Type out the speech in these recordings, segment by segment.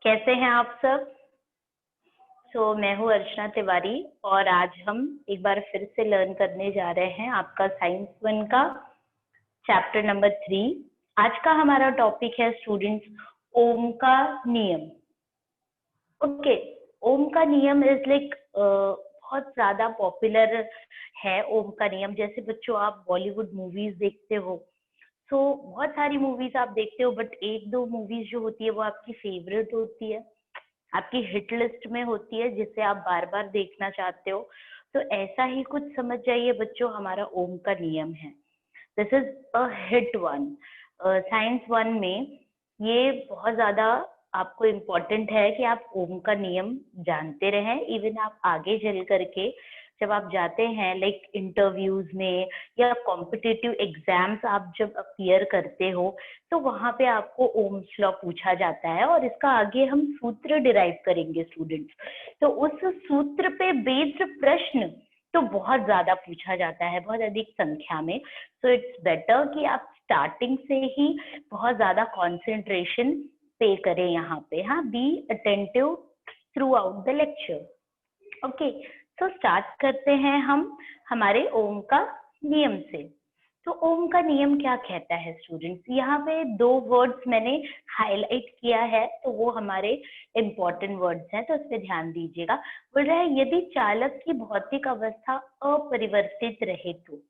कैसे हैं आप सब? मैं हूँ अर्चना तिवारी और आज हम एक बार फिर से लर्न करने जा रहे हैं आपका साइंस 1 का चैप्टर नंबर 3। आज का हमारा टॉपिक है स्टूडेंट्स ओम का नियम। ओके, ओम का नियम इज लाइक बहुत ज्यादा पॉपुलर है। ओम का नियम जैसे बच्चों आप बॉलीवुड मूवीज देखते हो, तो बहुत सारी मूवीज आप देखते हो, बट एक दो मूवीज जो होती है वो आपकी फेवरेट होती है, आपकी हिट लिस्ट में होती है, जिसे आप बार बार देखना चाहते हो। तो ऐसा ही कुछ समझ जाइए बच्चों, हमारा ओम का नियम है। This is a hit one. Science 1 में ये बहुत ज्यादा आपको इम्पोर्टेंट है कि आप ओम का नियम जानते रहें। इवन आप आगे चल करके जब आप जाते हैं लाइक इंटरव्यूज में या कॉम्पिटिटिव एग्जाम्स आप जब अपीयर करते हो, तो वहां पे आपको ओम्स लॉ पूछा जाता है और इसका आगे हम सूत्र डिराइव करेंगे स्टूडेंट्स। तो उस सूत्र पे बेस्ड प्रश्न तो बहुत ज्यादा पूछा जाता है, बहुत अधिक संख्या में। सो इट्स बेटर कि आप स्टार्टिंग से ही बहुत ज्यादा कंसंट्रेशन पे करें यहाँ पे। हाँ, be attentive through out the lecture. Okay, तो स्टार्ट करते हैं हम हमारे ओम का नियम से। तो ओम का नियम क्या कहता है स्टूडेंट्स? यहाँ पे दो वर्ड्स मैंने हाईलाइट किया है, तो वो हमारे इम्पोर्टेंट वर्ड्स हैं, तो इस पे ध्यान दीजिएगा। बोल रहा है यदि चालक की भौतिक अवस्था अपरिवर्तित रहे तो।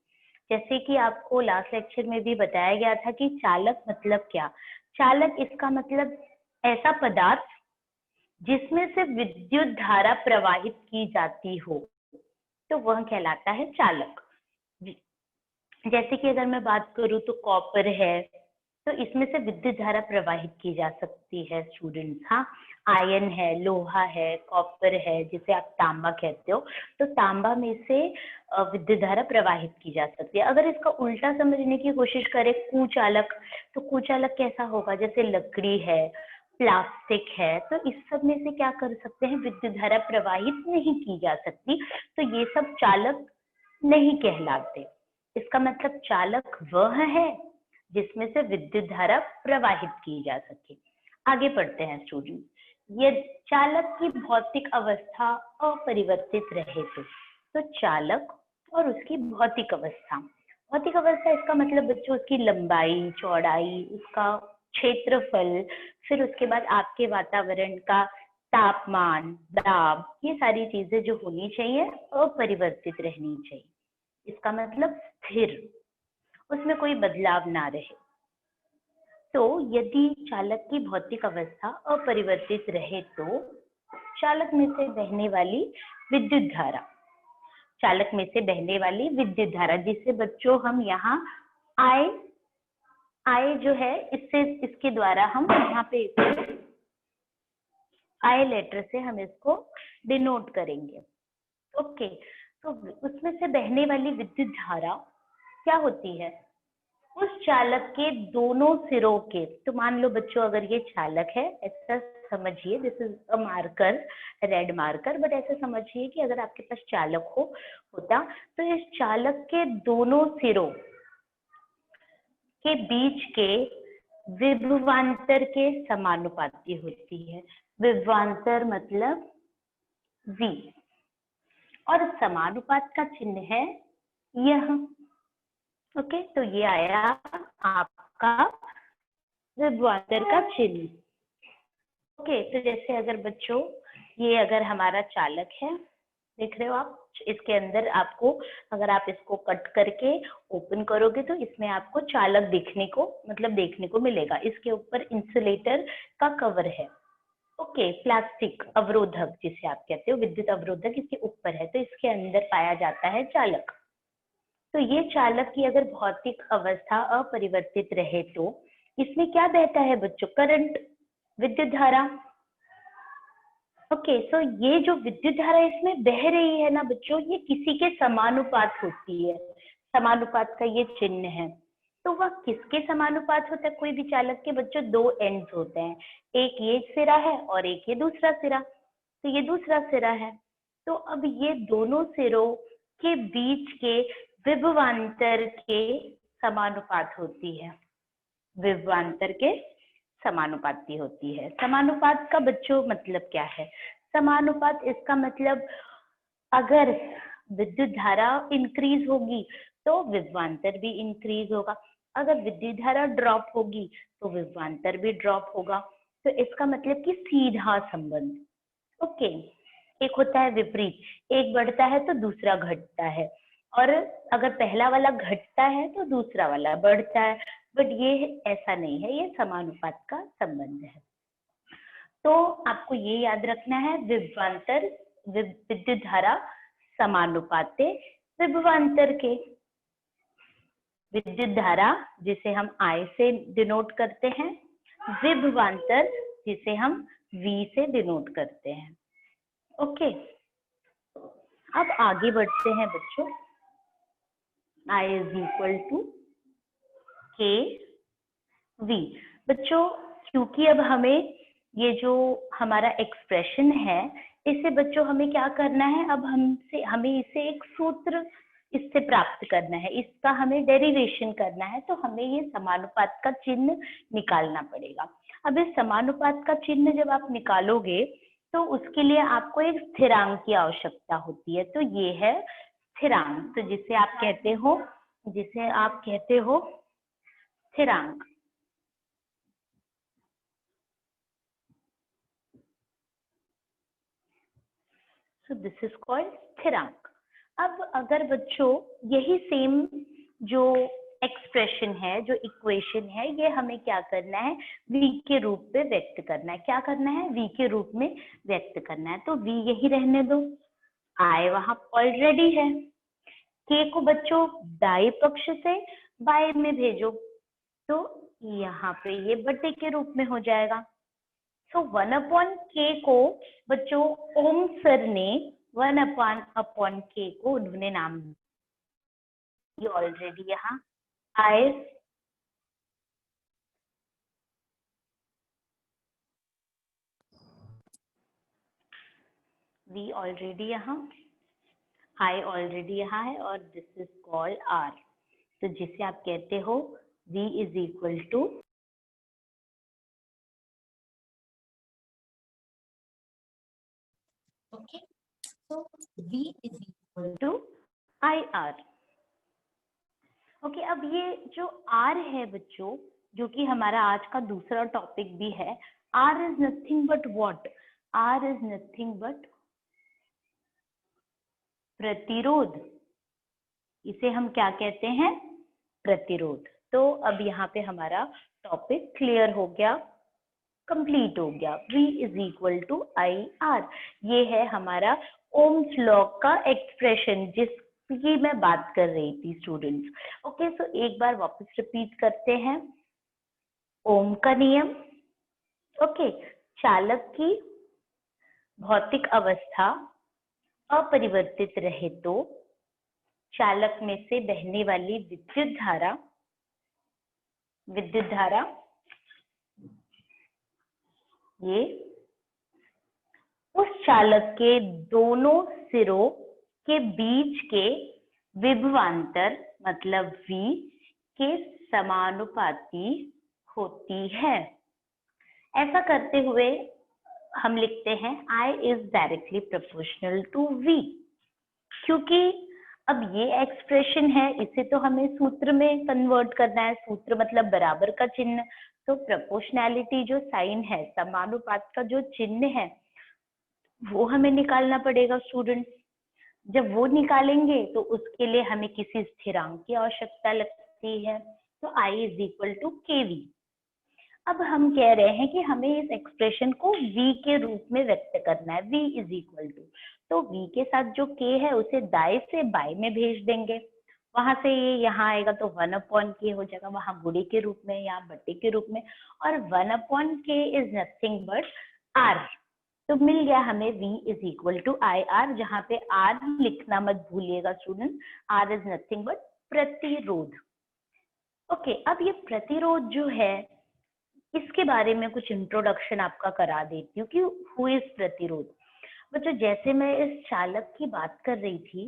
जैसे कि आपको लास्ट लेक्चर में भी बताया गया था कि चालक मतलब क्या। चालक इसका मतलब ऐसा पदार्थ जिसमें से विद्युत धारा प्रवाहित की जाती हो, तो वह कहलाता है चालक। जैसे कि अगर मैं बात करूं तो कॉपर है, तो इसमें से विद्युत धारा प्रवाहित की जा सकती है स्टूडेंट्स। हाँ, आयन है, लोहा है, कॉपर है, जिसे आप तांबा कहते हो, तो तांबा में से विद्युत धारा प्रवाहित की जा सकती है। अगर इसका उल्टा समझने की कोशिश करें, कुचालक, तो कुचालक कैसा होगा? जैसे लकड़ी है, प्लास्टिक है, तो इस सब में से क्या कर सकते हैं? विद्युत धारा प्रवाहित नहीं की जा सकती, तो ये सब चालक नहीं कहलाते। इसका मतलब चालक वह है जिसमें से विद्युत धारा प्रवाहित की जा सके। आगे पढ़ते हैं स्टूडेंट। ये चालक की भौतिक अवस्था अपरिवर्तित रहे तो चालक और उसकी भौतिक अवस्था। भौतिक अवस्था इसका मतलब बच्चों उसकी लंबाई, चौड़ाई, उसका क्षेत्रफल, फिर उसके बाद आपके वातावरण का तापमान, दाब, ये सारी चीजें जो होनी चाहिए अपरिवर्तित रहनी चाहिए। इसका मतलब स्थिर, उसमें कोई बदलाव ना रहे। तो यदि चालक की भौतिक अवस्था अपरिवर्तित रहे तो चालक में से बहने वाली विद्युत धारा, चालक में से बहने वाली विद्युत धारा, जिसे बच्चों हम यहाँ आई जो है, इससे इसके द्वारा हम यहाँ पे आई लेटर से हम इसको डिनोट करेंगे। ओके, तो उसमें से बहने वाली विद्युत धारा क्या होती है? उस चालक के दोनों सिरों के, तो मान लो बच्चों अगर ये चालक है, ऐसा समझिए, this is a marker, red marker, but ऐसा समझिए कि अगर आपके पास चालक होता, तो इस चालक के दोनों सिरों के बीच के विभवांतर के समानुपाती होती है। विभवांतर मतलब V, और समानुपात का चिन्ह है यह। ओके, तो ये आया आपका विभवांतर का चिन्ह। ओके, तो जैसे अगर बच्चों ये अगर हमारा चालक है, देख रहे हो आप, इसके अंदर आपको, अगर आप इसको कट करके ओपन करोगे तो इसमें आपको चालक देखने को मिलेगा। इसके ऊपर इंसुलेटर का कवर है। ओके, प्लास्टिक अवरोधक जिसे आप कहते हो, विद्युत अवरोधक इसके ऊपर है, तो इसके अंदर पाया जाता है चालक। तो ये चालक की अगर भौतिक अवस्था अपरिवर्तित रहे तो इसमें क्या बहता है बच्चों? करंट, विद्युत धारा। ओके, सो ये जो विद्युत धारा इसमें बह रही है ना बच्चों, ये किसी के समानुपात होती है। समानुपात का ये चिन्ह है। तो वह किसके समानुपात होता है? कोई भी चालक के बच्चों दो एंड्स होते हैं, एक ये सिरा है और एक ये दूसरा सिरा, तो ये दूसरा सिरा है। तो अब ये दोनों सिरों के बीच के विभवांतर के समानुपात होती है, विभवांतर के समानुपाती होती है। समानुपात का बच्चों मतलब क्या है? समानुपात इसका मतलब अगर विद्युत धारा इंक्रीज होगी तो विभवांतर भी इंक्रीज होगा, अगर विद्युत धारा ड्रॉप होगी तो विभवांतर भी ड्रॉप होगा। तो इसका मतलब कि सीधा संबंध। ओके, एक होता है विपरीत, एक बढ़ता है तो दूसरा घटता है, और अगर पहला वाला घटता है तो दूसरा वाला बढ़ता है, बट ये ऐसा नहीं है, ये समानुपात का संबंध है। तो आपको ये याद रखना है, विभवांतर विद्युत धारा समानुपाते विभवांतर के। विद्युत धारा जिसे हम I से डिनोट करते हैं, विभवांतर जिसे हम V से डिनोट करते हैं। ओके, अब आगे बढ़ते हैं बच्चों। I इज इक्वल टू के V। बच्चों क्योंकि अब हमें ये जो हमारा एक्सप्रेशन है, इसे बच्चों हमें क्या करना है, अब हमें इसे एक सूत्र इससे प्राप्त करना है, इसका हमें डेरिवेशन करना है, तो हमें ये समानुपात का चिन्ह निकालना पड़ेगा। अब इस समानुपात का चिन्ह जब आप निकालोगे तो उसके लिए आपको एक स्थिरांक की आवश्यकता होती है। तो ये है स्थिरांक, तो जिसे आप कहते हो स्थिरांक। सो दिस इज कॉल्ड स्थिरांक। अब अगर बच्चों यही सेम जो एक्सप्रेशन है, जो इक्वेशन है, ये हमें क्या करना है, v के रूप में व्यक्त करना है। क्या करना है? v के रूप में व्यक्त करना है। तो v यही रहने दो, I वहां ऑलरेडी है, k को बच्चों दाई पक्ष से बाएं में भेजो, तो यहाँ पे ये बटे के रूप में हो जाएगा। तो 1/k को बच्चों ओम सर ने 1/k को उन्होंने नाम दिया ऑलरेडी, यहाँ I V ऑलरेडी यहाँ, I ऑलरेडी यहाँ है, और दिस इज कॉल्ड R। तो जिसे आप कहते हो V is equal to okay, तो V is equal to IR। Okay, अब ये जो R है बच्चों, जो कि हमारा आज का दूसरा टॉपिक भी है, R is nothing but what? R is nothing but प्रतिरोध। इसे हम क्या कहते हैं? प्रतिरोध। तो अब यहाँ पे हमारा टॉपिक क्लियर हो गया, कंप्लीट हो गया। V is equal to IR, ये है हमारा ओम्स लॉ का एक्सप्रेशन जिसकी मैं बात कर रही थी स्टूडेंट्स। ओके, सो एक बार वापस रिपीट करते हैं। ओम का नियम, ओके, चालक की भौतिक अवस्था अपरिवर्तित रहे तो चालक में से बहने वाली विद्युत धारा ये उस चालक के दोनों सिरों के बीच के विभवांतर मतलब V के समानुपाती होती है। ऐसा करते हुए हम लिखते हैं I is directly proportional to V, क्योंकि अब ये एक्सप्रेशन है, इसे तो हमें सूत्र में कन्वर्ट करना है। सूत्र मतलब बराबर का चिन्ह, तो प्रोपोर्शनैलिटी जो साइन है, समानुपात का जो चिन्ह है, वो हमें निकालना पड़ेगा स्टूडेंट्स। जब वो निकालेंगे तो उसके लिए हमें किसी स्थिरांक की आवश्यकता लगती है, तो I is equal to KV। अब हम कह रहे हैं कि हमें इस एक्सप्रेशन को V के रूप में व्यक्त करना है। V इज इक्वल टू, तो V के साथ जो K है उसे दाएं से बाएं में भेज देंगे, वहां से ये यहाँ आएगा तो 1/k हो जाएगा, वहां गुणे के रूप में, यहाँ बटे के रूप में, और 1/k is nothing but R। तो मिल गया हमें V is equal to IR, जहाँ पे R लिखना मत भूलिएगा student. R is nothing but प्रतिरोध। ओके, अब ये प्रतिरोध जो है, इसके बारे में कुछ इंट्रोडक्शन आपका करा देती हूँ कि हु इज प्रतिरोध। बच्चों जैसे मैं इस चालक की बात कर रही थी,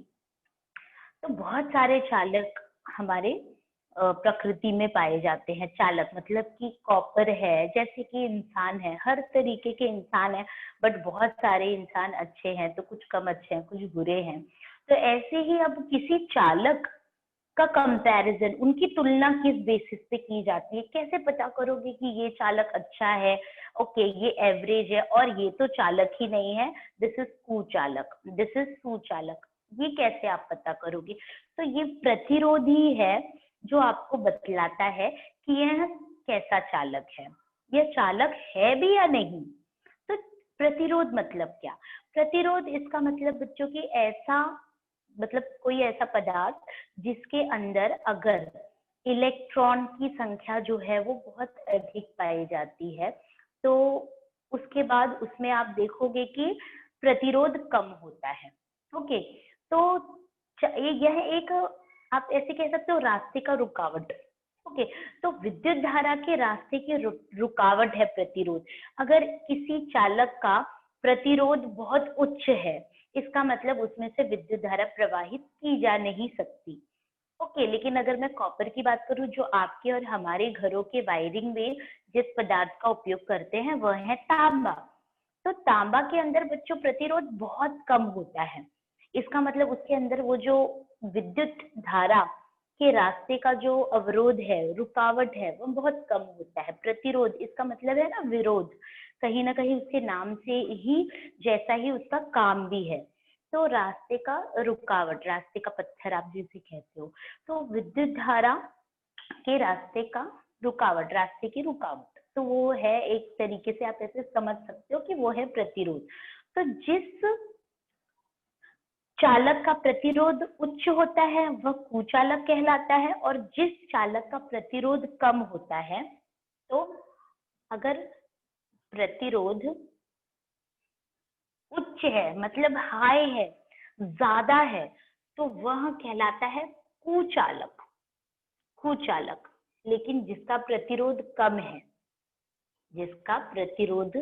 तो बहुत सारे चालक हमारे प्रकृति में पाए जाते हैं। चालक मतलब कि कॉपर है, जैसे कि इंसान है, हर तरीके के इंसान है, बट बहुत सारे इंसान अच्छे हैं तो कुछ कम अच्छे हैं, कुछ बुरे हैं। तो ऐसे ही अब किसी चालक का कंपैरिजन, उनकी तुलना किस बेसिस पे की जाती है? कैसे पता करोगे कि ये चालक अच्छा है, ओके ये एवरेज है, और ये तो चालक ही नहीं है, दिस इज कुचालक, दिस इज सुचालक? ये कैसे आप पता करोगे? तो ये प्रतिरोध ही है जो आपको बतलाता है कि यह कैसा चालक है, यह चालक है भी या नहीं। तो प्रतिरोध मतलब क्या? प्रतिरोध इसका मतलब बच्चों की ऐसा, मतलब कोई ऐसा पदार्थ जिसके अंदर अगर इलेक्ट्रॉन की संख्या जो है वो बहुत अधिक पाई जाती है, तो उसके बाद उसमें आप देखोगे कि प्रतिरोध कम होता है। ओके, तो यह एक, आप ऐसे कह सकते हो, रास्ते का रुकावट। ओके, तो विद्युत धारा के रास्ते की रुकावट है प्रतिरोध। अगर किसी चालक का प्रतिरोध बहुत उच्च है, इसका मतलब उसमें से विद्युत धारा प्रवाहित की जा नहीं सकती। ओके, लेकिन अगर मैं कॉपर की बात करूं, जो आपके और हमारे घरों के वायरिंग में जिस पदार्थ का उपयोग करते हैं वह है तांबा। तो तांबा के अंदर बच्चों प्रतिरोध बहुत कम होता है। इसका मतलब उसके अंदर वो जो विद्युत धारा के रास्ते का जो अवरोध है, रुकावट है, वो बहुत कम होता है। प्रतिरोध इसका मतलब है ना विरोध, कहीं ना कहीं उसके नाम से ही जैसा ही उसका काम भी है। तो रास्ते का रुकावट, रास्ते का पत्थर आप जिसे कहते हो, तो विद्युत धारा के रास्ते का रुकावट, रास्ते की रुकावट, तो वो है एक तरीके से आप ऐसे समझ सकते हो कि वो है प्रतिरोध। तो जिस चालक का प्रतिरोध उच्च होता है वह कुचालक कहलाता है, और जिस चालक का प्रतिरोध कम होता है, तो अगर प्रतिरोध उच्च है मतलब हाई है, ज्यादा है, तो वह कहलाता है कुचालक। कुचालक। लेकिन जिसका प्रतिरोध कम है, जिसका प्रतिरोध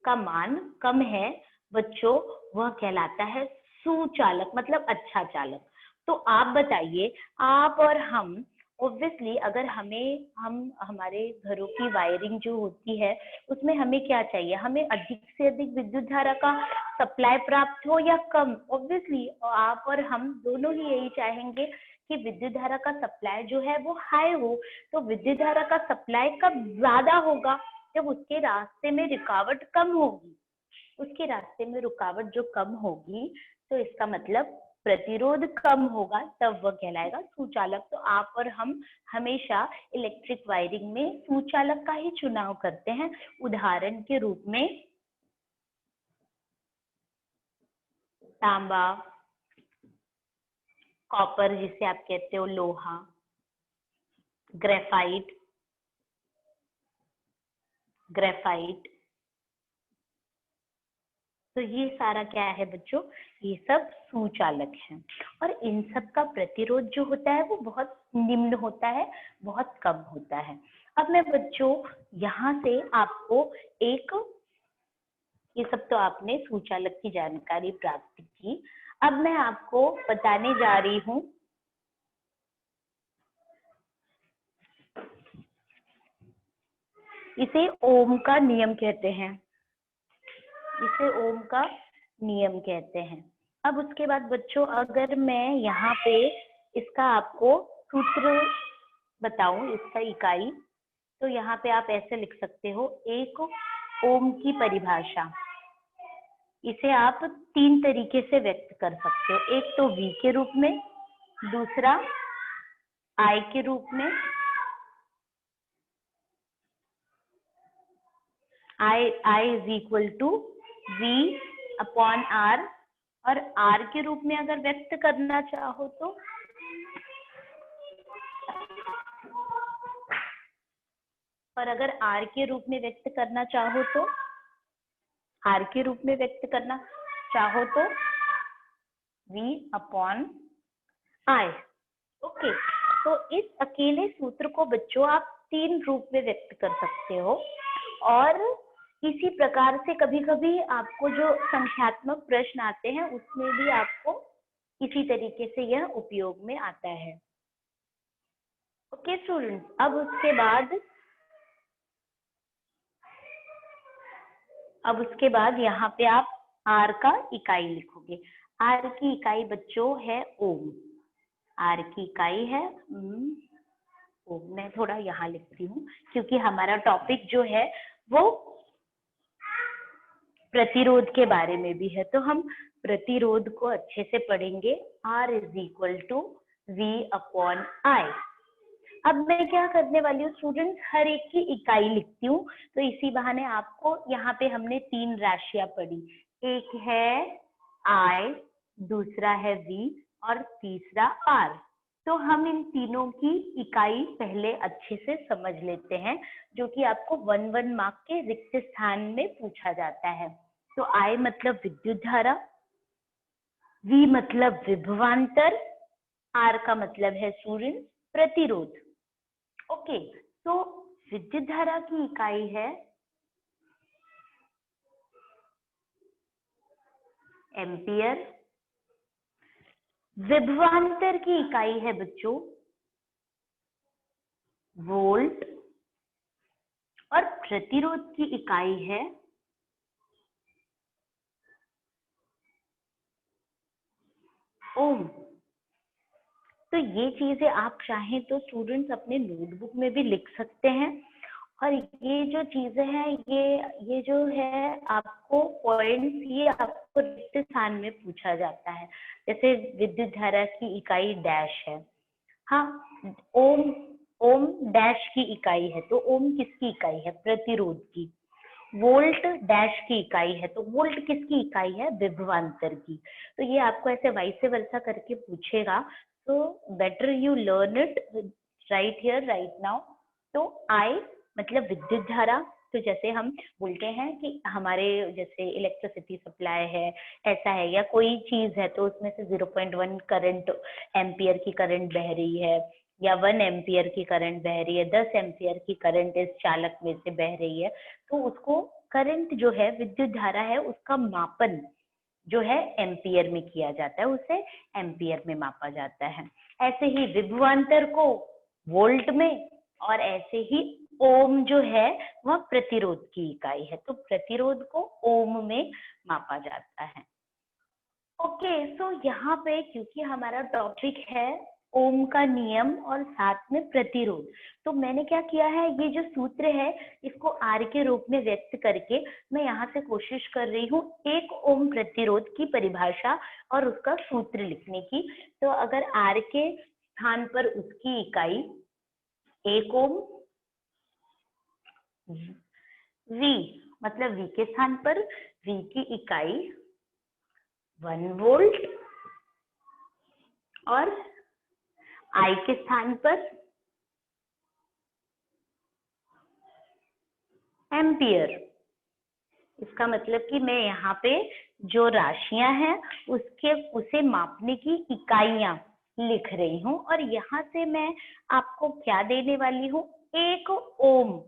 का मान कम है बच्चों, वह कहलाता है सुचालक, मतलब अच्छा चालक। तो आप बताइए, आप और हम, ऑब्वियसली अगर हम हमारे घरों की वायरिंग जो होती है उसमें हमें क्या चाहिए? हमें अधिक से अधिक विद्युत धारा का सप्लाई प्राप्त हो या कम? ऑब्वियसली आप और हम दोनों ही यही चाहेंगे कि विद्युत धारा का सप्लाई जो है वो हाई हो। तो विद्युत धारा का सप्लाई कब ज्यादा होगा? जब उसके रास्ते में रुकावट कम होगी। उसके रास्ते में रुकावट जो कम होगी, तो इसका मतलब प्रतिरोध कम होगा, तब वह कहलाएगा सुचालक। तो आप और हम हमेशा इलेक्ट्रिक वायरिंग में सुचालक का ही चुनाव करते हैं। उदाहरण के रूप में तांबा, कॉपर जिसे आप कहते हो, लोहा, ग्रेफाइट, ग्रेफाइट, तो ये सारा क्या है बच्चों? ये सब सुचालक हैं। और इन सब का प्रतिरोध जो होता है वो बहुत निम्न होता है, बहुत कम होता है। अब मैं बच्चों यहाँ से आपको एक, ये सब तो आपने सुचालक की जानकारी प्राप्त की, अब मैं आपको बताने जा रही हूँ इसे ओम का नियम कहते हैं। इसे ओम का नियम कहते हैं। अब उसके बाद बच्चों अगर मैं यहाँ पे इसका आपको सूत्र बताऊं, इसका इकाई, तो यहाँ पे आप ऐसे लिख सकते हो, एक ओम की परिभाषा, इसे आप 3 तरीके से व्यक्त कर सकते हो। एक तो V के रूप में, दूसरा I के रूप में, I is equal to V upon R, और R के रूप में अगर व्यक्त करना चाहो तो अगर R के रूप में व्यक्त करना चाहो तो R के रूप में व्यक्त करना चाहो तो V अपॉन I। ओके, तो इस अकेले सूत्र को बच्चों आप 3 रूप में व्यक्त कर सकते हो, और इसी प्रकार से कभी कभी आपको जो संख्यात्मक प्रश्न आते हैं उसमें भी आपको इसी तरीके से यह उपयोग में आता है। ओके स्टूडेंट्स, अब उसके बाद यहाँ पे आप आर का इकाई लिखोगे। आर की इकाई बच्चों है ओम। आर की इकाई है ओम। मैं थोड़ा यहाँ लिखती हूँ क्योंकि हमारा टॉपिक जो है वो प्रतिरोध के बारे में भी है, तो हम प्रतिरोध को अच्छे से पढ़ेंगे। R is equal to V upon I। अब मैं क्या करने वाली हूँ स्टूडेंट्स, हर एक की इकाई लिखती हूँ, तो इसी बहाने आपको यहाँ पे हमने 3 राशियां पढ़ी, एक है I, दूसरा है V और तीसरा R। तो हम इन तीनों की इकाई पहले अच्छे से समझ लेते हैं, जो कि आपको 1 मार्क के रिक्त स्थान में पूछा जाता है। तो I मतलब विद्युत धारा, V मतलब विभवांतर, R का मतलब है स्टूडेंट प्रतिरोध। ओके, तो विद्युत धारा की इकाई है एम्पियर, विभवांतर की इकाई है बच्चों वोल्ट और प्रतिरोध की इकाई है ओम। तो ये चीजें आप चाहें तो स्टूडेंट्स अपने नोटबुक में भी लिख सकते हैं, और ये जो चीजें हैं ये जो है आपको पॉइंट्स ये आपको रिक्त स्थान में पूछा जाता है। जैसे विद्युत धारा की इकाई डैश है, हाँ ओम डैश की इकाई है, तो ओम किसकी इकाई है, प्रतिरोध की। वोल्ट डैश की इकाई है, तो वोल्ट किसकी इकाई है, विभवांतर की। तो ये आपको ऐसे वाइस वर्सा करके पूछेगा, तो better you learn it right here right now. तो आई मतलब विद्युत धारा, तो जैसे हम बोलते हैं कि हमारे जैसे इलेक्ट्रिसिटी सप्लाई है, ऐसा है, या कोई चीज है तो उसमें से 0.1 करंट एम्पियर की करंट बह रही है, या 1 एम्पियर की करंट बह रही है, 10 एम्पियर की करंट इस चालक में से बह रही है, तो उसको करंट जो है विद्युत धारा है उसका मापन जो है एम्पियर में किया जाता है, उसे एम्पियर में मापा जाता है। ऐसे ही विभवांतर को वोल्ट में, और ऐसे ही ओम जो है वह प्रतिरोध की इकाई है, तो प्रतिरोध को ओम में मापा जाता है। ओके, सो यहाँ पे क्योंकि हमारा टॉपिक है ओम का नियम और साथ में प्रतिरोध, तो मैंने क्या किया है, ये जो सूत्र है इसको आर के रूप में व्यक्त करके मैं यहाँ से कोशिश कर रही हूँ 1 ओम प्रतिरोध की परिभाषा और उसका सूत्र लिखने की। तो अगर आर के स्थान पर उसकी इकाई 1 ओम, V मतलब V के स्थान पर V की इकाई 1 वोल्ट और I के स्थान पर एम्पियर। इसका मतलब कि मैं यहाँ पे जो राशियां हैं उसे मापने की इकाइयां लिख रही हूँ, और यहाँ से मैं आपको क्या देने वाली हूँ, 1 ओम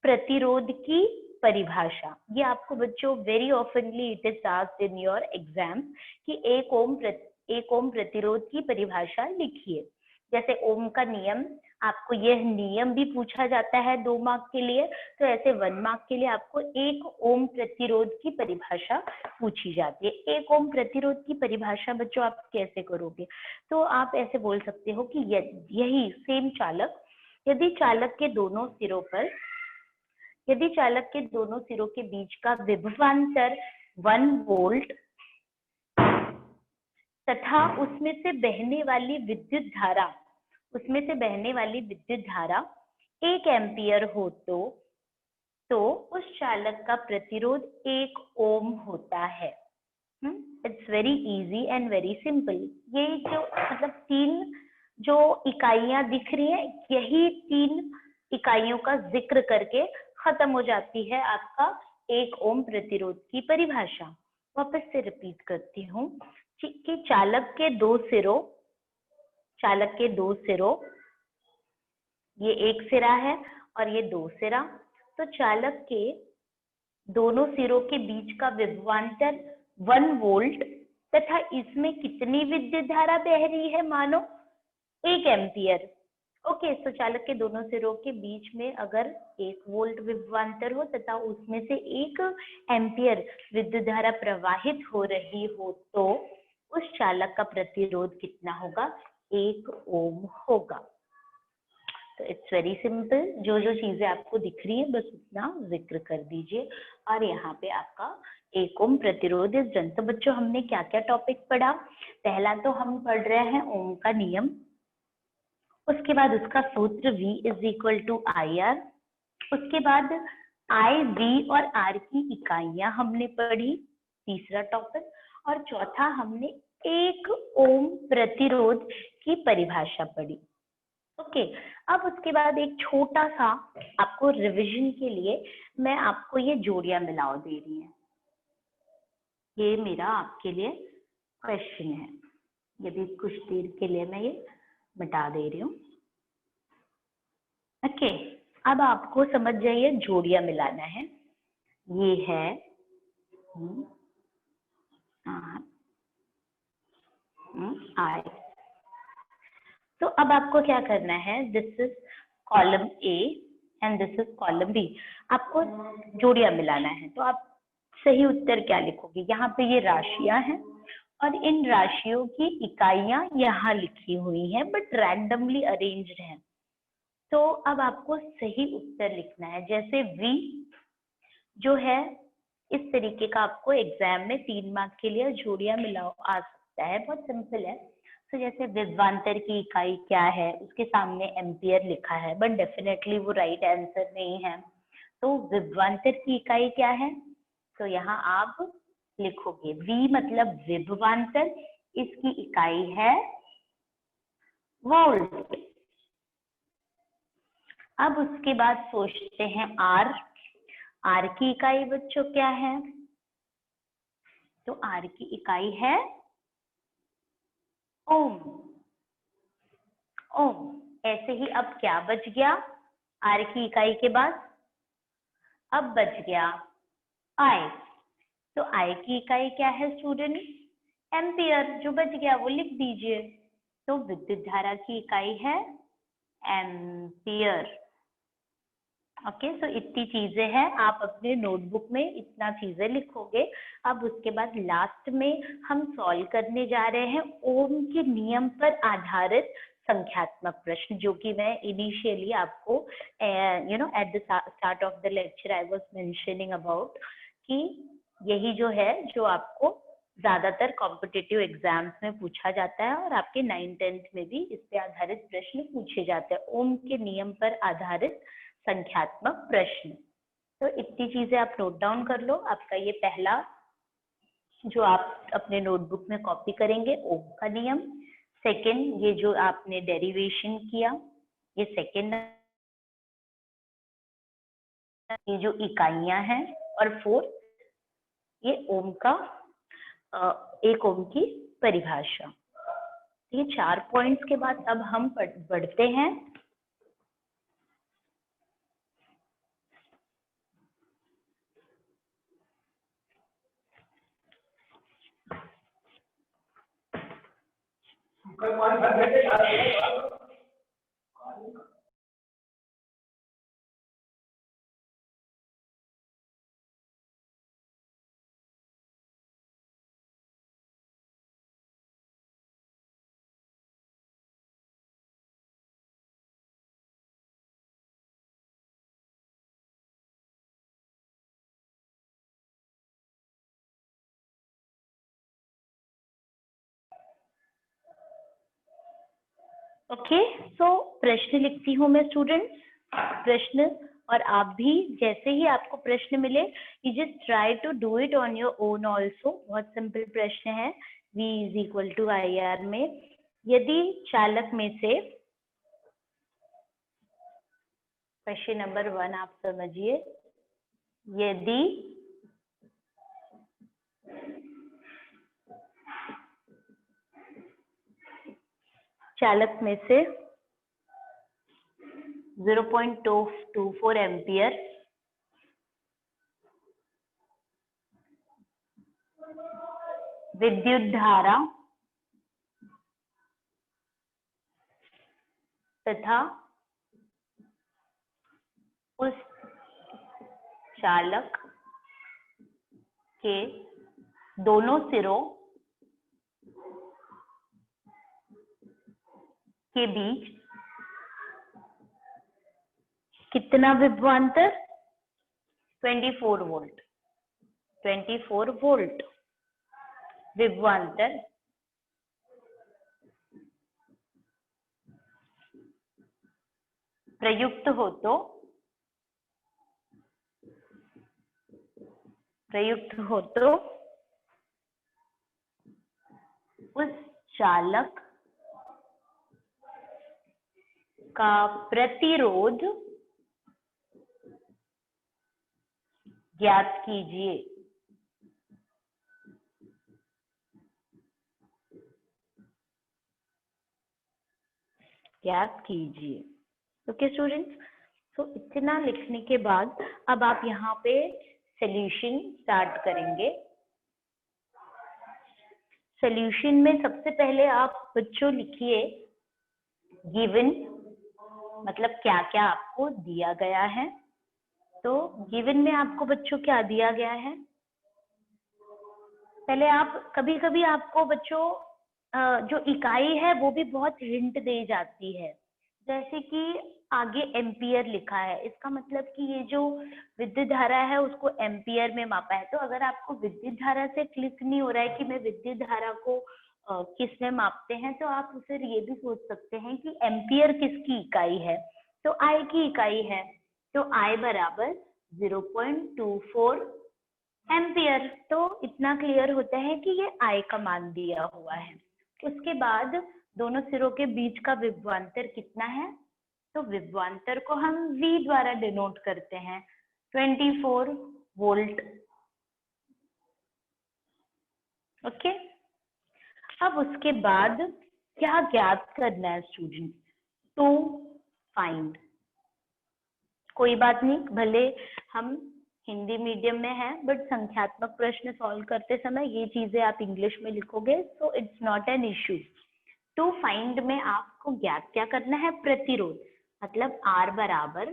प्रतिरोध की परिभाषा। ये आपको बच्चों very ऑफनली it is asked in your exam कि 1 ओम प्रतिरोध की परिभाषा लिखिए। जैसे ओम का नियम, आपको यह नियम भी पूछा जाता है 2 मार्क के लिए, तो ऐसे 1 मार्क के लिए आपको 1 ओम प्रतिरोध की परिभाषा पूछी जाती है। 1 ओम प्रतिरोध की परिभाषा बच्चों आप कैसे करोगे, तो आप ऐसे बोल सकते हो कि यही सेम चालक, यदि चालक के दोनों सिरों के बीच का विभवांतर 1 वोल्ट तथा उसमें से बहने वाली विद्युत धारा 1 एम्पियर हो तो उस चालक का प्रतिरोध 1 ओम होता है। It's very easy and very simple. ये जो मतलब 3 जो इकाइयां दिख रही हैं, यही 3 इकाइयों का जिक्र करके खत्म हो जाती है आपका 1 ओम प्रतिरोध की परिभाषा। वापस से रिपीट करती हूँ कि चालक के दो सिरों, ये एक सिरा है और ये 2 सिरा, तो चालक के दोनों सिरों के बीच का विभवांतर 1 वोल्ट तथा इसमें कितनी विद्युत धारा बह रही है, मानो 1 एम्पियर। ओके, तो चालक के दोनों सिरों के बीच में अगर 1 वोल्ट विभवांतर हो तथा उसमें से 1 एम्पियर विद्युत धारा प्रवाहित हो रही हो तो उस चालक का प्रतिरोध कितना होगा? 1 ओम होगा। तो इट्स वेरी सिंपल, जो जो चीजें आपको दिख रही है बस उतना जिक्र कर दीजिए और यहाँ पे आपका 1 ओम प्रतिरोध इस जन। तो बच्चों हमने क्या क्या टॉपिक पढ़ा? पहला तो हम पढ़ रहे हैं ओम का नियम, उसके बाद उसका सूत्र V is equal to I R, उसके बाद आई, वी और आर की इकाइयां हमने पढ़ी, तीसरा टॉपिक, और चौथा हमने 1 ओम प्रतिरोध की परिभाषा पढ़ी। ओके, अब उसके बाद एक छोटा सा आपको रिवीजन के लिए मैं आपको ये जोड़ियां मिलाओ दे रही है। ये मेरा आपके लिए क्वेश्चन है, ये भी कुछ देर के लिए मैं ये मिटा दे रही हूँ। ओके, अब आपको समझ जाइए जोड़ियां मिलाना है। ये है आई। तो अब आपको क्या करना है? This is column A and this is column B. आपको जोड़ियां मिलाना है, तो आप सही उत्तर क्या लिखोगे? यहाँ पे ये राशियां हैं और इन राशियों की इकाइयां यहाँ लिखी हुई हैं बट रैंडमली अरेंज्ड हैं। तो अब आपको सही उत्तर लिखना है। जैसे V जो है इस तरीके का आपको एग्जाम में 3 मार्क के लिए जोड़ियां मिलाओ आ सकता है, बहुत सिंपल है। तो जैसे विभवांतर की इकाई क्या है, उसके सामने एम्पियर लिखा है बट डेफिनेटली वो राइट आंसर नहीं है। तो विभवांतर की इकाई क्या है? तो यहाँ आप लिखोगे V मतलब विभवांतर, इसकी इकाई है वोल्ट। अब उसके बाद सोचते हैं R। R की इकाई बच्चों क्या है? तो R की इकाई है ओम। ओम। ऐसे ही अब क्या बच गया R की इकाई के बाद? अब बच गया I। तो I की इकाई क्या है स्टूडेंट? एम्पियर। जो बच गया वो लिख दीजिए। तो विद्युत धारा की इकाई है एम्पियर। ओके, सो इतनी चीजें हैं, आप अपने नोटबुक में इतना चीजें लिखोगे। अब उसके बाद लास्ट में हम सॉल्व करने जा रहे हैं ओम के नियम पर आधारित संख्यात्मक प्रश्न, जो कि मैं इनिशियली आपको at the start of the lecture I was mentioning about कि यही जो है जो आपको ज्यादातर कॉम्पिटिटिव एग्जाम्स में पूछा जाता है और आपके 9th-10th में भी इस पे आधारित प्रश्न पूछे जाते हैं, ओम के नियम पर आधारित संख्यात्मक प्रश्न। तो इतनी चीजें आप नोट डाउन कर लो। आपका ये पहला जो आप अपने नोटबुक में कॉपी करेंगे ओम का नियम, सेकंड ये जो आपने डेरिवेशन किया ये सेकंड, ये जो इकाइयां हैं, और फोर्थ ये ओम का 1 ओम की परिभाषा। ये 4 पॉइंट्स के बाद अब हम बढ़ते हैं ओके। सो प्रश्न लिखती हूँ मैं स्टूडेंट्स, प्रश्न, और आप भी जैसे ही आपको प्रश्न मिले you just try to do it on your own also. बहुत सिंपल प्रश्न है। V is equal to I R में यदि चालक में से, क्वेश्चन नंबर 1 आप समझिए, यदि चालक में से 0.224 एम्पियर विद्युत धारा तथा उस चालक के दोनों सिरों के बीच कितना विभवांतर? 24 वोल्ट। 24 वोल्ट विभवांतर प्रयुक्त हो तो उस चालक का प्रतिरोध ज्ञात कीजिए। ओके स्टूडेंट्स, तो इतना लिखने के बाद अब आप यहाँ पे सॉल्यूशन स्टार्ट करेंगे। सॉल्यूशन में सबसे पहले आप बच्चों लिखिए गिवन, मतलब क्या क्या आपको दिया गया है। तो गिवन में आपको बच्चों क्या दिया गया है? पहले आप कभी कभी आपको बच्चों जो इकाई है वो भी बहुत हिंट दे जाती है, जैसे कि आगे एम्पियर लिखा है, इसका मतलब कि ये जो विद्युत धारा है उसको एम्पियर में मापा है। तो अगर आपको विद्युत धारा से क्लिक नहीं हो रहा है कि मैं विद्युत धारा को किस में मापते हैं, तो आप फिर ये भी सोच सकते हैं कि एम्पियर किसकी इकाई है, तो आई की इकाई है, तो आई बराबर 0.24 एम्पियर। तो इतना क्लियर होता है कि ये आई का मान दिया हुआ है। उसके बाद दोनों सिरों के बीच का विभवांतर कितना है? तो विभवांतर को हम V द्वारा डिनोट करते हैं, 24 वोल्ट। ओके, अब उसके बाद क्या ज्ञात करना है स्टूडेंट? To find. कोई बात नहीं, भले हम हिंदी मीडियम में है, बट संख्यात्मक प्रश्न सॉल्व करते समय ये चीजें आप इंग्लिश में लिखोगे, so it's not an issue. To find में आपको ज्ञात क्या करना है? प्रतिरोध, मतलब R बराबर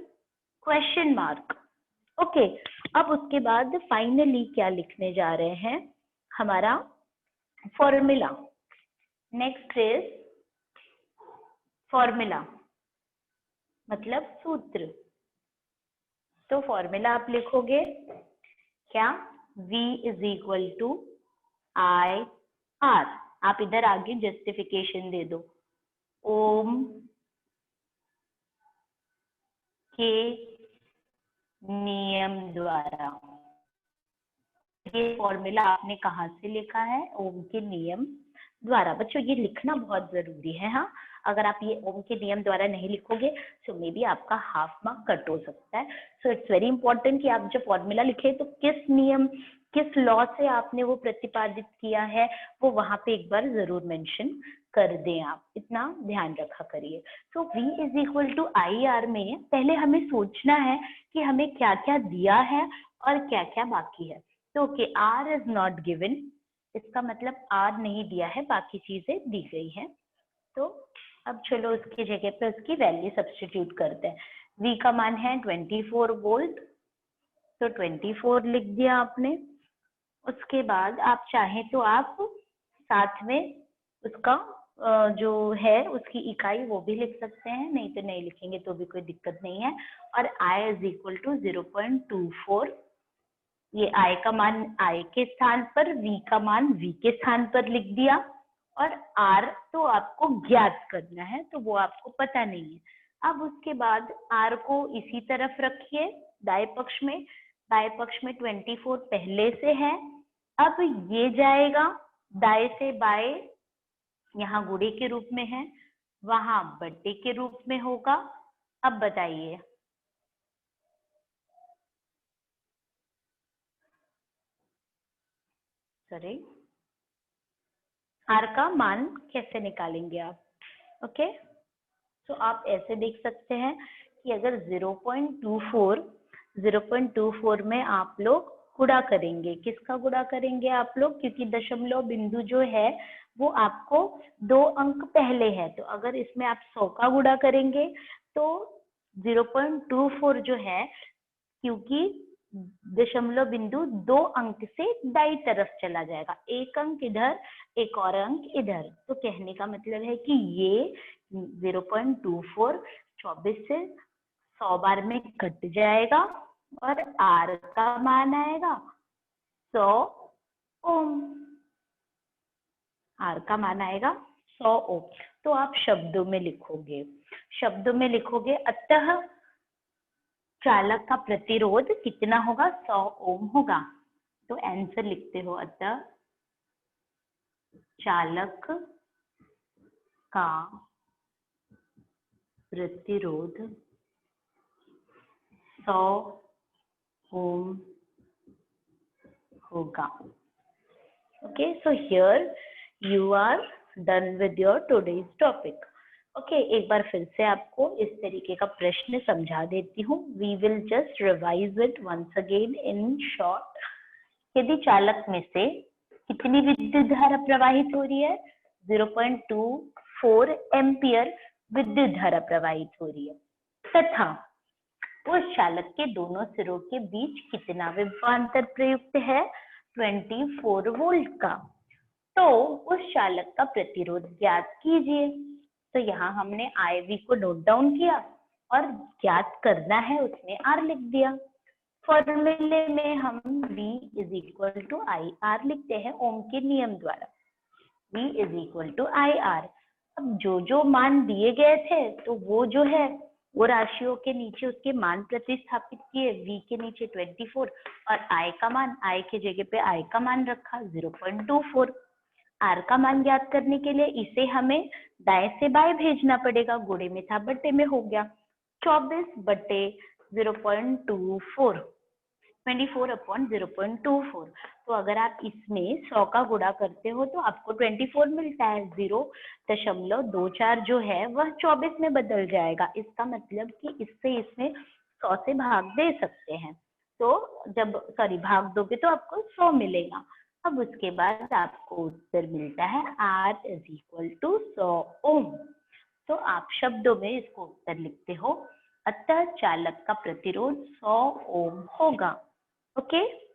क्वेश्चन मार्क। ओके, अब उसके बाद फाइनली क्या लिखने जा रहे हैं? हमारा फॉर्मूला। नेक्स्ट इज फॉर्मूला, मतलब सूत्र। तो फॉर्मूला आप लिखोगे क्या? V is equal to I R. आप इधर आगे जस्टिफिकेशन दे दो, ओम के नियम द्वारा। ये फॉर्मूला आपने कहाँ से लिखा है? ओम के नियम द्वारा। बच्चों ये लिखना बहुत जरूरी है। हाँ, अगर आप ये ओम के नियम द्वारा नहीं लिखोगे तो मे बी आपका हाफ मार्क कट हो सकता है। सो इट्स वेरी इंपॉर्टेंट कि आप जब फॉर्मूला लिखे तो किस नियम, किस लॉ से आपने वो प्रतिपादित किया है, वो वहां पे एक बार जरूर मेंशन कर दें। आप इतना ध्यान रखा करिए। तो V is equal to I R में पहले हमें सोचना है कि हमें क्या क्या दिया है और क्या क्या बाकी है। तो okay, R is not given, इसका मतलब R नहीं दिया है, बाकी चीजें दी गई है। तो अब चलो उसकी जगह पे उसकी वैल्यू सब्स्टिट्यूट करते हैं। V का मान है 24 वोल्ट, तो 24 लिख दिया आपने। उसके बाद आप चाहें तो आप साथ में उसका जो है उसकी इकाई वो भी लिख सकते हैं, नहीं तो नहीं लिखेंगे तो भी कोई दिक्कत नहीं है। और I इज इक्वल टू 0.24, ये I का मान I के स्थान पर, V का मान V के स्थान पर लिख दिया। और R तो आपको ज्ञात करना है, तो वो आपको पता नहीं है। अब उसके बाद R को इसी तरफ रखिए दाएं पक्ष में। दाएं पक्ष में 24 पहले से है, अब ये जाएगा दाएं से बाएं, यहाँ गुणे के रूप में है, वहां बट्टे के रूप में होगा। अब बताइए, सॉरी, R का मान कैसे निकालेंगे आप? ओके, तो आप ऐसे देख सकते हैं कि अगर 0.24 में आप लोग गुणा करेंगे। किसका गुणा करेंगे आप लोग, क्योंकि दशमलव बिंदु जो है वो आपको 2 अंक पहले है, तो अगर इसमें आप 100 का गुणा करेंगे तो 0.24 जो है, क्योंकि दशमलव बिंदु 2 अंक से दाई तरफ चला जाएगा, एक अंक इधर एक और अंक इधर, तो कहने का मतलब है कि ये 0.24 24 से 100 बार में कट जाएगा और R का मान आएगा 100 ओम। R का मान आएगा 100 ओम। तो आप शब्दों में लिखोगे, अतः चालक का प्रतिरोध कितना होगा, 100 ओम होगा। तो आंसर लिखते हो, अतः चालक का प्रतिरोध 100 ओम होगा। Okay, so here you are done with your today's topic. Okay, एक बार फिर से आपको इस तरीके का प्रश्न समझा देती हूँ। We will just revise it once again in short. यदि चालक में से कितनी विद्युत धारा प्रवाहित हो रही है, 0.24 एम्पियर विद्युत धारा प्रवाहित हो रही है, तथा उस चालक के दोनों सिरों के बीच कितना विभवांतर प्रयुक्त है, 24 वोल्ट का। तो उस चालक का प्रतिरोध ज्ञात कीजिए। तो यहाँ हमने IV को नोट डाउन किया और ज्ञात करना है उसमें R लिख दिया। फॉर्मूले में हम V is equal to IR लिखते हैं ओम के नियम द्वारा, V is equal to IR। अब जो जो मान दिए गए थे तो वो जो है वो राशियों के नीचे उसके मान प्रतिस्थापित किए, V के नीचे 24 और I का मान, I के जगह पे I का मान रखा 0.24। R का मान ज्ञात करने के लिए इसे हमें दाएं से बाएं भेजना पड़ेगा, गुणे में था बट्टे में हो गया, 24 बट्टे 0.24, 24/0.24। तो अगर आप इसमें 100 का गुणा करते हो तो आपको 24 मिलता है, 0.24 जो है वह 24 में बदल जाएगा। इसका मतलब कि इससे इसमें 100 से भाग दे सकते हैं, तो जब भाग दोगे तो आपको 100 मिलेगा। अब उसके बाद आपको उत्तर मिलता है R इज इक्वल टू 100 ओम। तो आप शब्दों में इसको उत्तर लिखते हो, अतः चालक का प्रतिरोध 100 ओम होगा। ओके,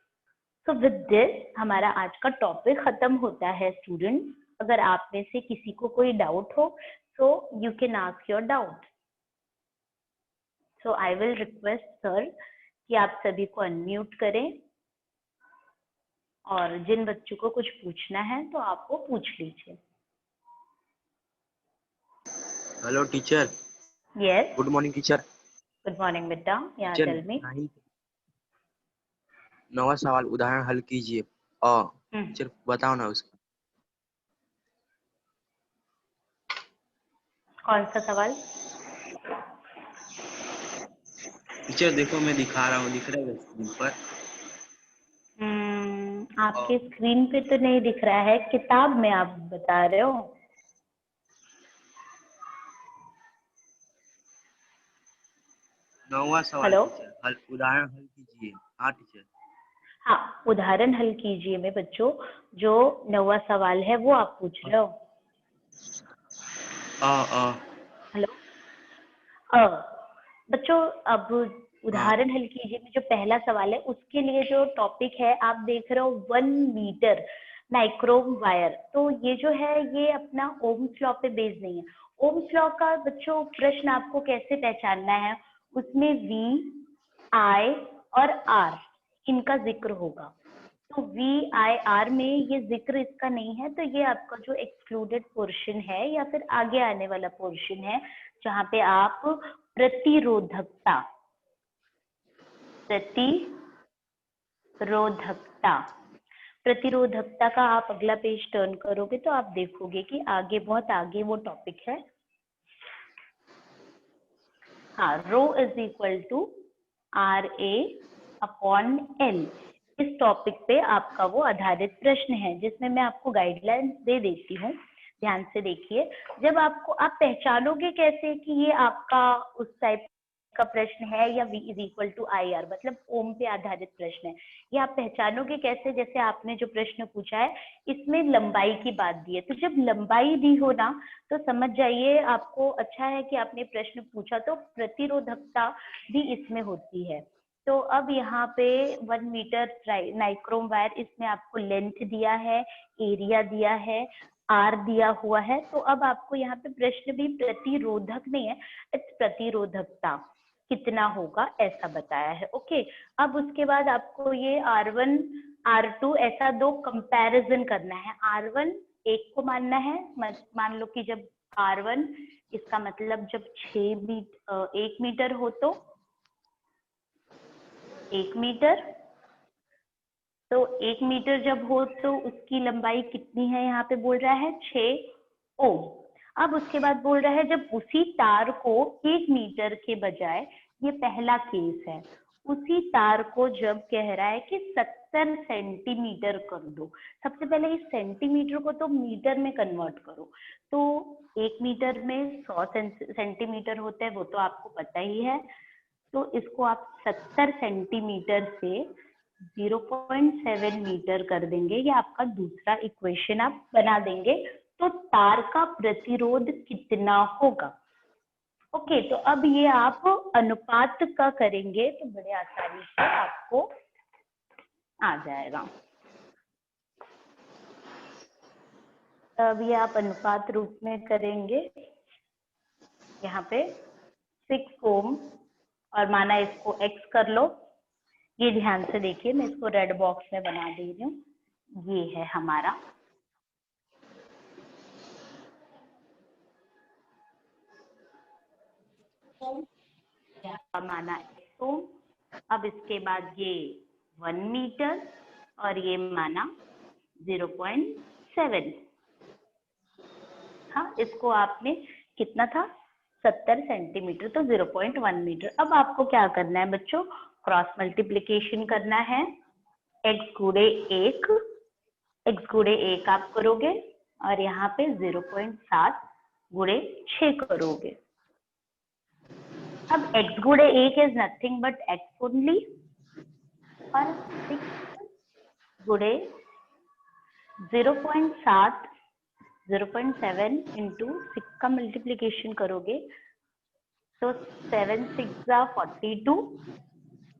सो विद दिस हमारा आज का टॉपिक खत्म होता है स्टूडेंट्स। अगर आप में से किसी को कोई डाउट हो तो you can ask your doubt. So I will request sir कि आप सभी को अनम्यूट करें और जिन बच्चों को कुछ पूछना है तो आप वो पूछ लीजिए। Hello teacher. Yes, good morning teacher. Good morning बेटा, यहाँ टेल मी। 9वां सवाल उदाहरण हल कीजिए। टीचर बताओ ना उसका। कौन सा सवाल? टीचर देखो मैं दिखा रहा हूँ, दिख रहा है स्क्रीन पर? आपके स्क्रीन पे तो नहीं दिख रहा है, किताब में आप बता रहे हो? नौवां सवाल टीचर, उदाहरण हल कीजिए। हाँ टीचर। हाँ, उदाहरण हल कीजिए में बच्चों, जो 9वां सवाल है वो आप पूछ रहे हो। हेलो बच्चों, अब उदाहरण हल कीजिए में जो पहला सवाल है उसके लिए जो टॉपिक है आप देख रहे हो 1 मीटर नाइक्रोम वायर। तो ये जो है ये अपना ओम्स लॉ पे बेस नहीं है। ओम्स लॉ का बच्चों प्रश्न आपको कैसे पहचानना है, उसमें V, I और R इनका जिक्र होगा। तो V, I, R में ये जिक्र इसका नहीं है, तो ये आपका जो एक्सक्लूडेड पोर्शन है या फिर आगे आने वाला पोर्शन है जहाँ पे आप प्रतिरोधकता का आप अगला पेज टर्न करोगे तो आप देखोगे कि आगे बहुत आगे वो टॉपिक है। हाँ, रो इज इक्वल टू RA/L, इस टॉपिक पे आपका वो आधारित प्रश्न है जिसमें मैं आपको गाइडलाइंस दे देती हूँ। ध्यान से देखिए, जब आपको आप पहचानोगे कैसे कि ये आपका उस टाइप का प्रश्न है या V is equal to IR, मतलब ओम पे आधारित प्रश्न है। ये आप पहचानोगे कैसे? जैसे आपने जो प्रश्न पूछा है इसमें लंबाई की बात दी है, तो जब लंबाई दी हो ना तो समझ जाइए आपको अच्छा है कि आपने प्रश्न पूछा, तो प्रतिरोधकता भी इसमें होती है। तो अब यहाँ पे 1 मीटर नाइक्रोम वायर, इसमें आपको लेंथ दिया है, एरिया दिया है, आर दिया हुआ है। तो अब आपको यहाँ पे प्रश्न भी प्रतिरोधक नहीं है, प्रतिरोधकता कितना होगा ऐसा बताया है। ओके, अब उसके बाद आपको ये R1 R2 ऐसा दो कंपैरिजन करना है। R1 एक को मानना है, मान लो कि जब R1 इसका मतलब जब 1 मीटर हो तो 1 मीटर, तो 1 मीटर जब हो तो उसकी लंबाई कितनी है, यहाँ पे बोल रहा है 6 ओम। अब उसके बाद बोल रहा है जब उसी तार को 1 मीटर के बजाय, ये पहला केस है, उसी तार को जब कह रहा है कि 70 सेंटीमीटर कर दो। सबसे पहले इस सेंटीमीटर को तो मीटर में कन्वर्ट करो। तो 1 मीटर में 100 सेंटीमीटर होते हैं, वो तो आपको पता ही है। तो इसको आप 70 सेंटीमीटर से 0.7 मीटर कर देंगे, ये आपका दूसरा इक्वेशन आप बना देंगे। तो तार का प्रतिरोध कितना होगा। ओके, तो अब ये आप अनुपात का करेंगे तो बड़े आसानी से आपको आ जाएगा। अब ये आप अनुपात रूप में करेंगे, यहाँ पे 6 ओम और माना इसको x कर लो। ये ध्यान से देखिए, मैं इसको रेड बॉक्स में बना दे रही हूँ, ये है हमारा माना x ओम। अब इसके बाद ये 1 मीटर और ये माना 0.7। हाँ, इसको आपने कितना था 70 सेंटीमीटर, तो 0.1 मीटर। अब आपको क्या करना है बच्चों, क्रॉस मल्टीप्लीकेशन करना है। x गुणे 1 आप करोगे और यहाँ पे 0.7 गुणे 6 करोगे। अब x गुणे 1 is nothing but x only, और 6 गुणे 0.7 0.7 इंटू 6 का मल्टीप्लीकेशन करोगे तो 7 6 42।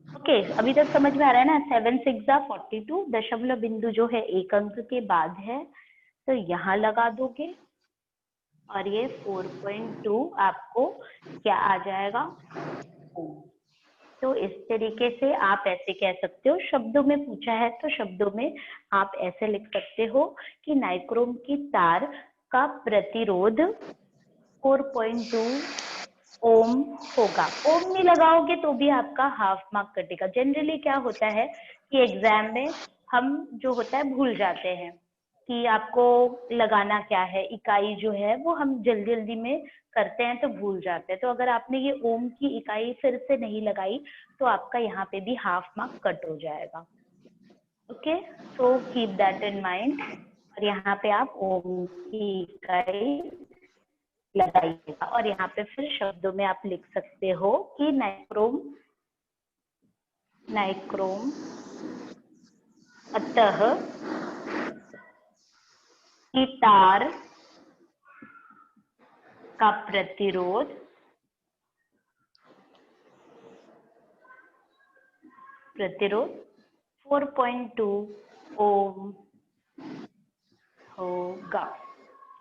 ओके, अभी तक समझ में आ रहा है ना? 7 6 42, दशमलव बिंदु जो है 1 अंक के बाद है, तो यहाँ लगा दोगे और ये 4.2 आपको क्या आ जाएगा। तो इस तरीके से आप ऐसे कह सकते हो, शब्दों में पूछा है तो शब्दों में आप ऐसे लिख सकते हो कि नाइक्रोम की तार का प्रतिरोध 4.2 ओम होगा। ओम नहीं लगाओगे तो भी आपका हाफ मार्क कटेगा। जनरली क्या होता है कि एग्जाम में हम जो होता है भूल जाते हैं कि आपको लगाना क्या है, इकाई जो है वो हम जल्दी जल्दी में करते हैं तो भूल जाते हैं। तो अगर आपने ये ओम की इकाई फिर से नहीं लगाई तो आपका यहाँ पे भी हाफ मार्क कट हो जाएगा। Okay, so keep that in mind. और यहाँ पे आप ओम की इकाई लगाइएगा और यहाँ पे फिर शब्दों में आप लिख सकते हो कि नाइक्रोम अतः की तार का प्रतिरोध प्रतिरोध 4.2 ओम होगा।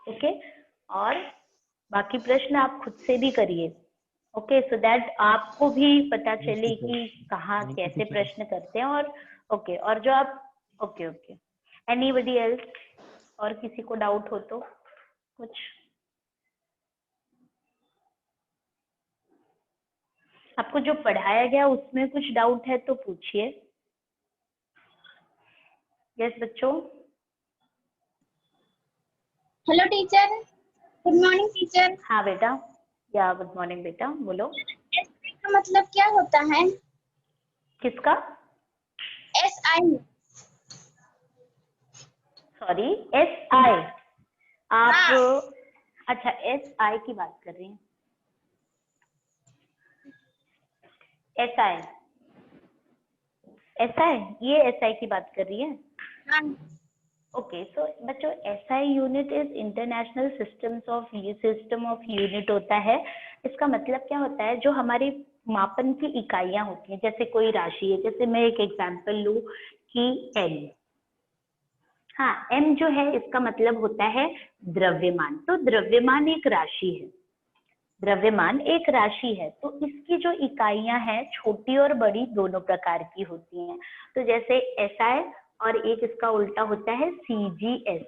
ओके, और बाकी प्रश्न आप खुद से भी करिए। ओके, सो दैट आपको भी पता चले कि कहाँ कैसे प्रश्न करते हैं। और ओके, और जो आप ओके ओके, एनीबडी एल्स, और किसी को डाउट हो तो कुछ? आपको जो पढ़ाया गया उसमें कुछ डाउट है तो पूछिए। यस बच्चों। Hello teacher, good morning teacher. हाँ बेटा, या गुड मॉर्निंग बेटा, बोलो। SI का मतलब क्या होता है? किसका? SI। सॉरी, SI आप? हाँ। अच्छा, SI की बात कर रही हैं। ऐसा है, ऐसा है, ये एसआई की बात कर रही है। हाँ ओके, सो बच्चों SI unit is international system of unit होता है। इसका मतलब क्या होता है, जो हमारी मापन की इकाइयां होती हैं, जैसे कोई राशि है, जैसे मैं एक एग्जांपल लूं कि एम। हाँ, एम जो है इसका मतलब होता है द्रव्यमान। तो द्रव्यमान एक राशि है, द्रव्यमान एक राशि है, तो इसकी जो इकाइयां हैं छोटी और बड़ी दोनों प्रकार की होती हैं। तो जैसे एसआई और एक इसका उल्टा होता है सीजीएस।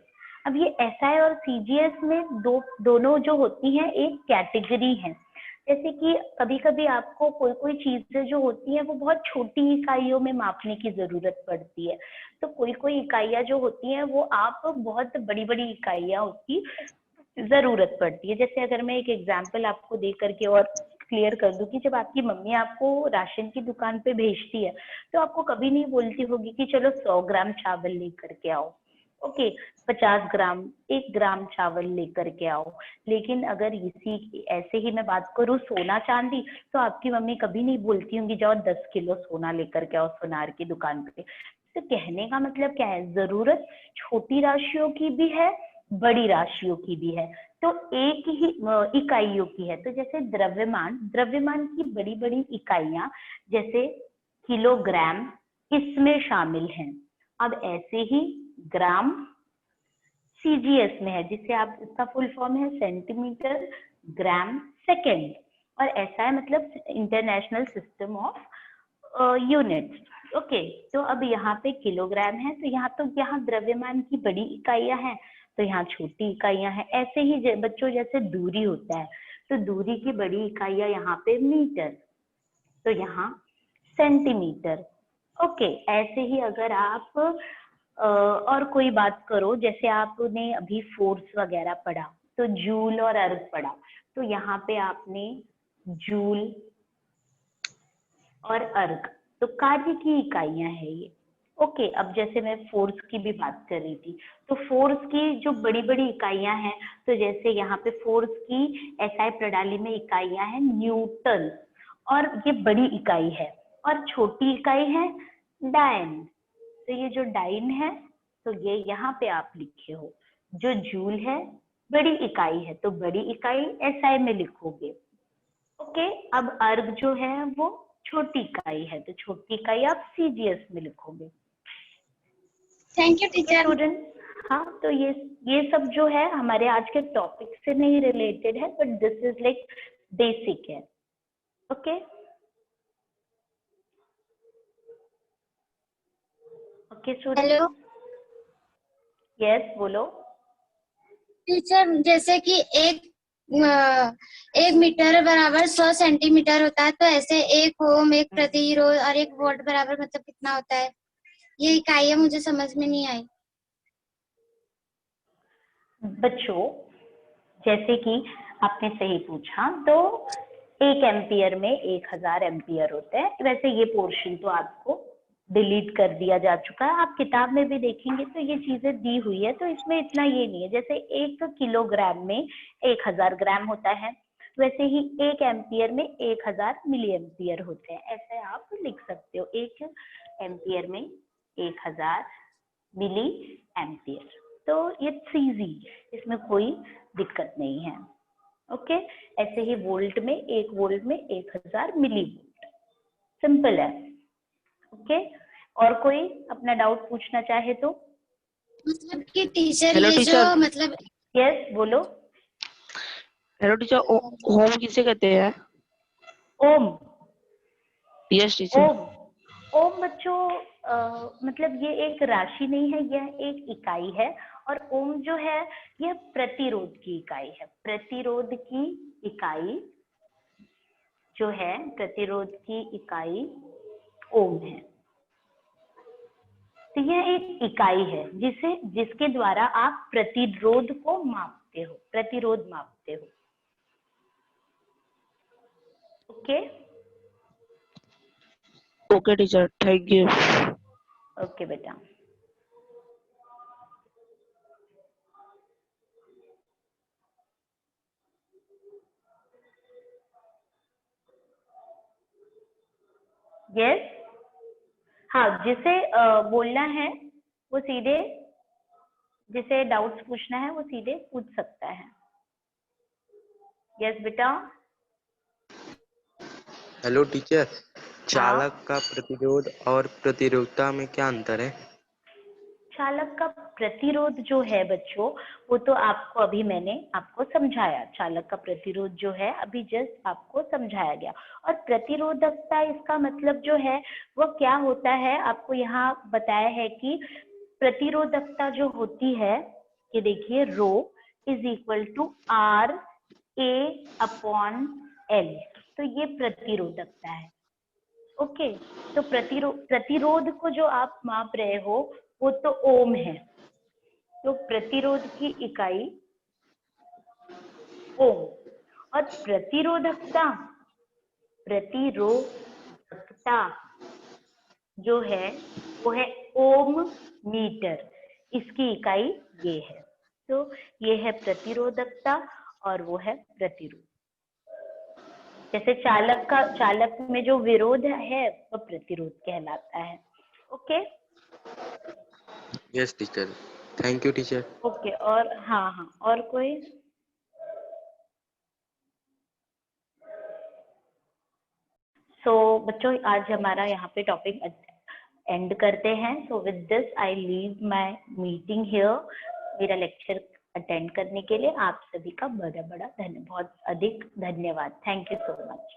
अब ये एसआई और सीजीएस में दोनों जो होती हैं एक कैटेगरी है। जैसे कि कभी कभी आपको कोई कोई चीजें जो होती हैं वो बहुत छोटी इकाइयों में मापने की जरूरत पड़ती है, तो कोई कोई इकाइयां जो होती हैं वो आप बहुत बड़ी बड़ी इकाइयां उसकी जरूरत पड़ती है। जैसे अगर मैं एक एग्जांपल आपको दे करके और क्लियर कर दूं कि जब आपकी मम्मी आपको राशन की दुकान पे भेजती है तो आपको कभी नहीं बोलती होगी कि चलो 100 ग्राम चावल लेकर के आओ, ओके, 50 ग्राम, 1 ग्राम चावल लेकर के आओ। लेकिन अगर इसी ऐसे ही मैं बात करूं सोना चांदी, तो आपकी मम्मी कभी नहीं बोलती होंगी जाओ 10 किलो सोना लेकर के आओ सुनार की दुकान पे। तो कहने का मतलब क्या है, जरूरत छोटी राशियों की भी है, बड़ी राशियों की भी है, तो एक ही इकाइयों की है। तो जैसे द्रव्यमान, द्रव्यमान की बड़ी बड़ी इकाइयां जैसे किलोग्राम इसमें शामिल हैं। अब ऐसे ही ग्राम सीजीएस में है, जिसे आप, इसका फुल फॉर्म है सेंटीमीटर ग्राम सेकेंड, और ऐसा है मतलब international system of units. Okay, तो अब यहाँ पे किलोग्राम है, तो यहाँ द्रव्यमान की बड़ी इकाइयां हैं, तो यहाँ छोटी इकाइयां हैं। ऐसे ही बच्चों जैसे दूरी होता है, तो दूरी की बड़ी इकाइयां यहाँ पे मीटर, तो यहाँ सेंटीमीटर। ओके, ऐसे ही अगर आप और कोई बात करो, जैसे आपने अभी फोर्स वगैरह पढ़ा तो जूल और अर्ग पढ़ा, तो यहाँ पे आपने जूल और अर्ग, तो कार्य की इकाइयां है ये। ओके, अब जैसे मैं फोर्स की भी बात कर रही थी, तो फोर्स की जो बड़ी बड़ी इकाइयां हैं, तो जैसे यहाँ पे फोर्स की एसआई प्रणाली में इकाइयां हैं न्यूटन, और ये बड़ी इकाई है, और छोटी इकाई है डायन। तो ये जो डाइन है, तो ये यहाँ पे आप लिखे हो। जो जूल है बड़ी इकाई है, तो बड़ी इकाई एसआई में लिखोगे। ओके, अब अर्ग जो है वो छोटी इकाई है, तो छोटी इकाई आप सीजीएस में लिखोगे। Thank you teacher. स्टूडेंट, हाँ, तो ये सब जो है हमारे आज के टॉपिक से नहीं रिलेटेड है, but this is like basic है। Okay, okay student, hello yes बोलो। टीचर, जैसे कि एक मीटर बराबर 100 सेंटीमीटर होता है, तो ऐसे एक ओम, एक प्रतिरोध और एक वोल्ट बराबर मतलब कितना होता है? ये इकाइयां मुझे समझ में नहीं आई। बच्चों जैसे कि आपने सही पूछा, तो 1 एम्पियर में 1000 एम्पियर होते हैं। वैसे ये पोर्शन तो आपको डिलीट कर दिया जा चुका है, आप किताब में भी देखेंगे तो ये चीजें दी हुई है, तो इसमें इतना ये नहीं है। जैसे 1 किलोग्राम में 1000 ग्राम होता है, वैसे ही 1 एम्पियर में 1000 मिली एम्पियर होते हैं, ऐसे आप लिख सकते हो। 1 एम्पियर में 1000 मिली एम्पियर, तो इट्स इजी, इसमें कोई दिक्कत नहीं है। ओके, ऐसे ही वोल्ट में 1 वोल्ट में 1000 मिली वोल्ट, सिंपल है। ओके, और कोई अपना डाउट पूछना चाहे तो? मतलब कि टीचर हेलो ये जो टीचर। मतलब यस बोलो। हेलो टीचर, होम किसे कहते हैं? ओम, यस टीचर। ओम, ओम बच्चों मतलब ये एक राशि नहीं है, यह एक इकाई है। और ओम जो है यह प्रतिरोध की इकाई है। प्रतिरोध की इकाई जो है, प्रतिरोध की इकाई ओम है। तो यह एक इकाई है जिसके द्वारा आप प्रतिरोध को मापते हो, प्रतिरोध मापते हो। Okay, okay teacher, thank you. Okay बेटा। यस, हाँ, जिसे बोलना है वो सीधे, जिसे डाउट्स पूछना है वो सीधे पूछ सकता है। यस बेटा। हेलो टीचर, चालक का प्रतिरोध और प्रतिरोधकता में क्या अंतर है? चालक का प्रतिरोध जो है बच्चों, वो तो आपको अभी मैंने आपको समझाया। चालक का प्रतिरोध जो है अभी जस्ट आपको समझाया गया। और प्रतिरोधकता, इसका मतलब जो है वो क्या होता है, आपको यहाँ बताया है कि प्रतिरोधकता जो होती है, कि देखिए rho is equal to R A upon L, तो ये प्रतिरोधकता है। ओके, तो प्रतिरोध को जो आप माप रहे हो वो तो ओम है, तो प्रतिरोध की इकाई ओम। और प्रतिरोधकता जो है वो है ओम मीटर, इसकी इकाई ये है। तो ये है प्रतिरोधकता और वो है प्रतिरोध। जैसे चालक में जो विरोध है वो प्रतिरोध कहलाता है। Okay. Yes teacher, thank you teacher. Okay, और हाँ, और कोई? बच्चों आज हमारा यहाँ पे टॉपिक एंड करते हैं। So with this I leave my meeting here. मेरा लेक्चर अटेंड करने के लिए आप सभी का बहुत अधिक धन्यवाद। Thank you so much.